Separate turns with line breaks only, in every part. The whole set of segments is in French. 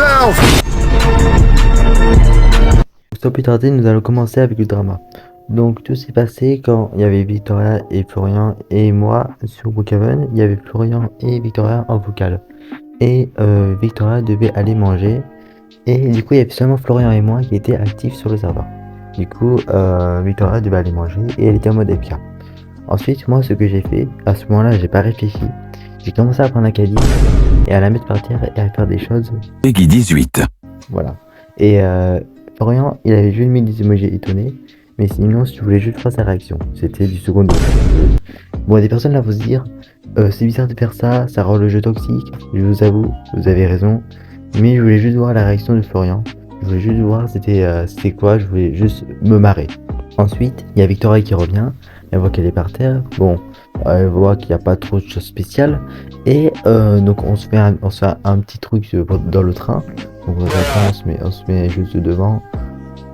yourself!
Sans plus tarder, nous allons commencer avec le drama. Donc tout s'est passé quand il y avait Victoria et Florian et moi sur Brookhaven. Il y avait Florian et Victoria en vocal. Et Victoria devait aller manger. Et du coup, il y avait seulement Florian et moi qui étaient actifs sur le serveur. Du coup, Victoria devait aller manger et elle était en mode FK. Ensuite, moi, ce que j'ai fait, à ce moment-là, j'ai pas réfléchi. J'ai commencé à prendre la Kali et à la mettre par terre et à faire des choses.
Peggy 18.
Voilà. Et Florian, il avait juste mis des emojis étonnés. Mais sinon, si tu voulais juste voir sa réaction, c'était du second degré. Bon, des personnes là vont se dire, c'est bizarre de faire ça, ça rend le jeu toxique. Je vous avoue, vous avez raison. Mais je voulais juste voir la réaction de Florian. Je voulais juste voir c'était quoi, je voulais juste me marrer. Ensuite, il y a Victoria qui revient. Elle voit qu'elle est par terre. Bon, elle voit qu'il n'y a pas trop de choses spéciales. Et donc on se fait un petit truc dans le train. Donc on se met juste devant.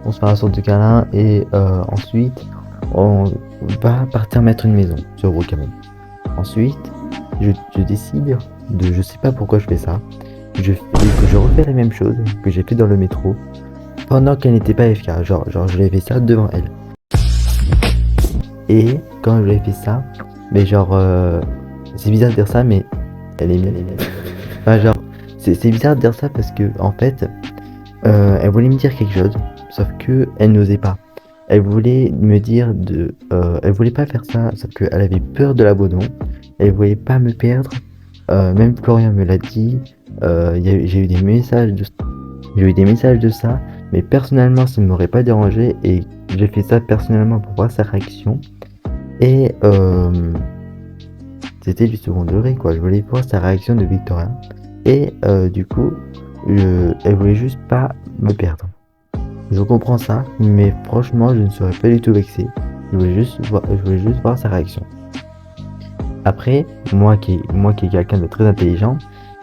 On se fait un sorte de câlin et ensuite on va partir mettre une maison sur Brookhaven. Ensuite, je décide de, je sais pas pourquoi je fais ça, je refais la même chose que j'ai fait dans le métro pendant qu'elle n'était pas FK. Genre je l'ai fait ça devant elle. Et quand je l'ai fait ça, mais genre c'est bizarre de dire ça, mais elle est enfin genre c'est bizarre de dire ça parce que en fait elle voulait me dire quelque chose. Sauf que elle n'osait pas. Elle voulait me dire elle voulait pas faire ça, sauf qu'elle avait peur de l'abandon. Elle voulait pas me perdre. Même Florian me l'a dit. J'ai eu des messages de ça, mais personnellement ça ne m'aurait pas dérangé et j'ai fait ça personnellement pour voir sa réaction. Et c'était du second degré quoi. Je voulais voir sa réaction de Victoria. Et du coup, elle voulait juste pas me perdre. Je comprends ça, mais franchement, je ne serais pas du tout vexé. Je voulais juste voir sa réaction. Après, moi qui est quelqu'un de très intelligent,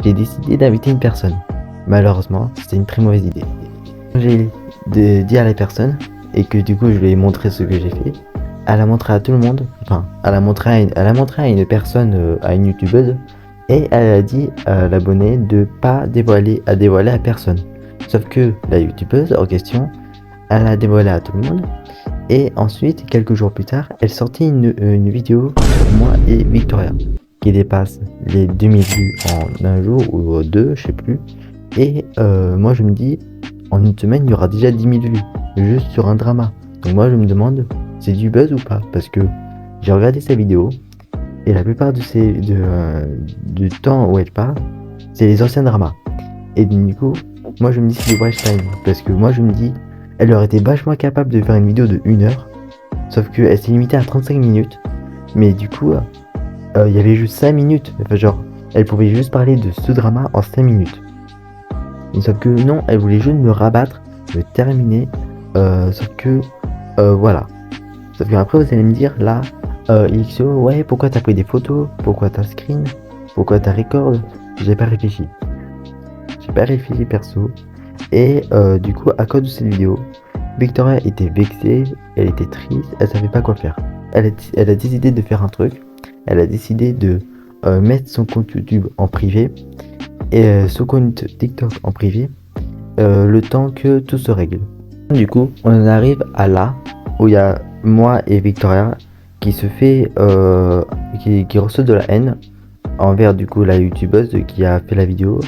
j'ai décidé d'inviter une personne. Malheureusement, c'était une très mauvaise idée. J'ai dit à la personne, et que du coup je lui ai montré ce que j'ai fait, elle a montré à tout le monde, enfin, elle a montré à une personne, à une youtubeuse, et elle a dit à l'abonné de pas dévoiler à personne. Sauf que la youtubeuse en question, elle a dévoilé à tout le monde. Et ensuite, quelques jours plus tard, elle sortit une vidéo sur moi et Victoria qui dépasse les 2000 vues en un jour ou deux, je sais plus. Et moi je me dis, en une semaine, il y aura déjà 10 000 vues, juste sur un drama. Donc moi je me demande, c'est du buzz ou pas? Parce que j'ai regardé sa vidéo, et la plupart du temps où elle parle, c'est les anciens dramas. Et du coup, moi je me dis c'est du watch time, parce que moi je me dis, elle aurait été vachement capable de faire une vidéo de 1 heure, sauf qu'elle s'est limitée à 35 minutes, mais du coup, il y avait juste 5 minutes, enfin genre, elle pouvait juste parler de ce drama en 5 minutes. Et sauf que non, elle voulait juste me rabattre, me terminer, sauf que, voilà. Sauf qu'après vous allez me dire, là, XO, ouais, pourquoi t'as pris des photos, pourquoi t'as screen, pourquoi t'as record? J'ai pas réfléchi. Perso. Et du coup, à cause de cette vidéo, Victoria était vexée, elle était triste, elle savait pas quoi faire. Elle a décidé de faire un truc. Elle a décidé de mettre son compte YouTube en privé et son compte TikTok en privé, le temps que tout se règle. Du coup, on en arrive à là où il y a moi et Victoria qui se fait qui reçoit de la haine envers du coup la youtubeuse qui a fait la vidéo.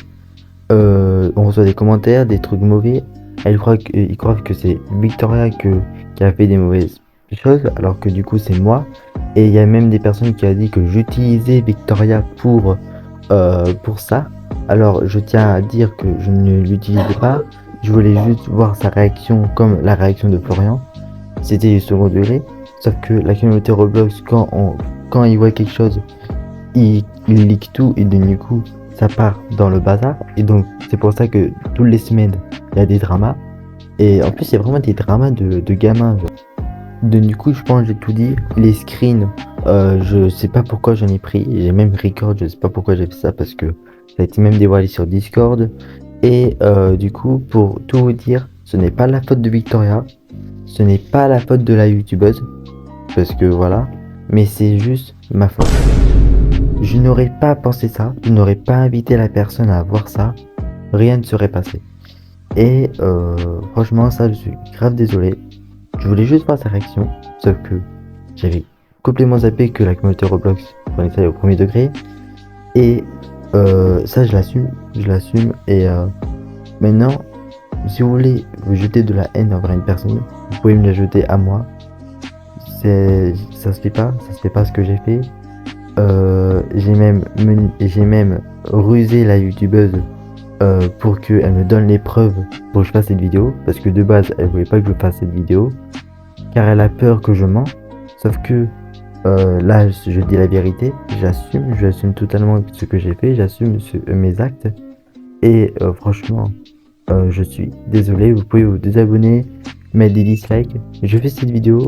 On reçoit des commentaires, des trucs mauvais. Ils croient que c'est Victoria qui a fait des mauvaises choses, alors que du coup c'est moi. Et il y a même des personnes qui ont dit que j'utilisais Victoria pour ça. Alors je tiens à dire que je ne l'utilisais pas. Je voulais juste voir sa réaction comme la réaction de Florian. C'était du second degré. Sauf que la communauté Roblox, quand ils voient quelque chose, ils leak tout et du coup ça part dans le bazar. Et donc c'est pour ça que toutes les semaines il y a des dramas. Et en plus il y a vraiment des dramas de gamins genre. Du coup je pense que j'ai tout dit. Les screens, je sais pas pourquoi j'en ai pris. J'ai même record, je sais pas pourquoi j'ai fait ça, parce que ça a été même dévoilé sur Discord. Et du coup, pour tout vous dire, ce n'est pas la faute de Victoria, ce n'est pas la faute de la youtubeuse, parce que voilà, mais c'est juste ma faute. Je n'aurais pas pensé ça, je n'aurais pas invité la personne à voir ça, rien ne serait passé. Et franchement, ça, je suis grave désolé. Je voulais juste voir sa réaction, sauf que j'avais complètement zappé que la communauté Roblox prenait ça au premier degré. Et ça, je l'assume. Et maintenant, si vous voulez vous jeter de la haine envers une personne, vous pouvez me la jeter à moi. Ça se fait pas ce que j'ai fait. J'ai même rusé la youtubeuse pour qu'elle me donne les preuves pour que je fasse cette vidéo, parce que de base elle voulait pas que je fasse cette vidéo car elle a peur que je mens. Sauf que là je dis la vérité, j'assume totalement ce que j'ai fait, mes actes. Et franchement, je suis désolé. Vous pouvez vous désabonner, mettre des dislikes. Je fais cette vidéo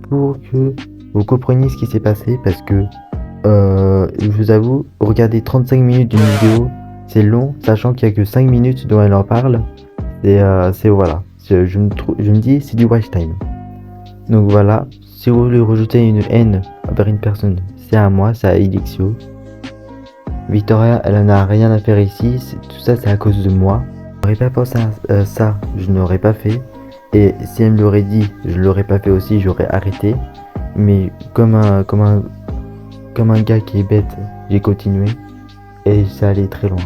pour que vous compreniez ce qui s'est passé, parce que je vous avoue, regarder 35 minutes d'une vidéo, c'est long, sachant qu'il y a que 5 minutes dont elle en parle. C'est voilà. Je me dis, c'est du watch time. Donc voilà, si vous voulez rejeter une haine envers une personne, c'est à moi, c'est à Elixio. Victoria, elle en a rien à faire ici, tout ça c'est à cause de moi. Je n'aurais pas pensé à ça, je n'aurais pas fait. Et si elle me l'aurait dit, je l'aurais pas fait aussi, j'aurais arrêté. Mais comme un gars qui est bête, j'ai continué et ça allait très loin.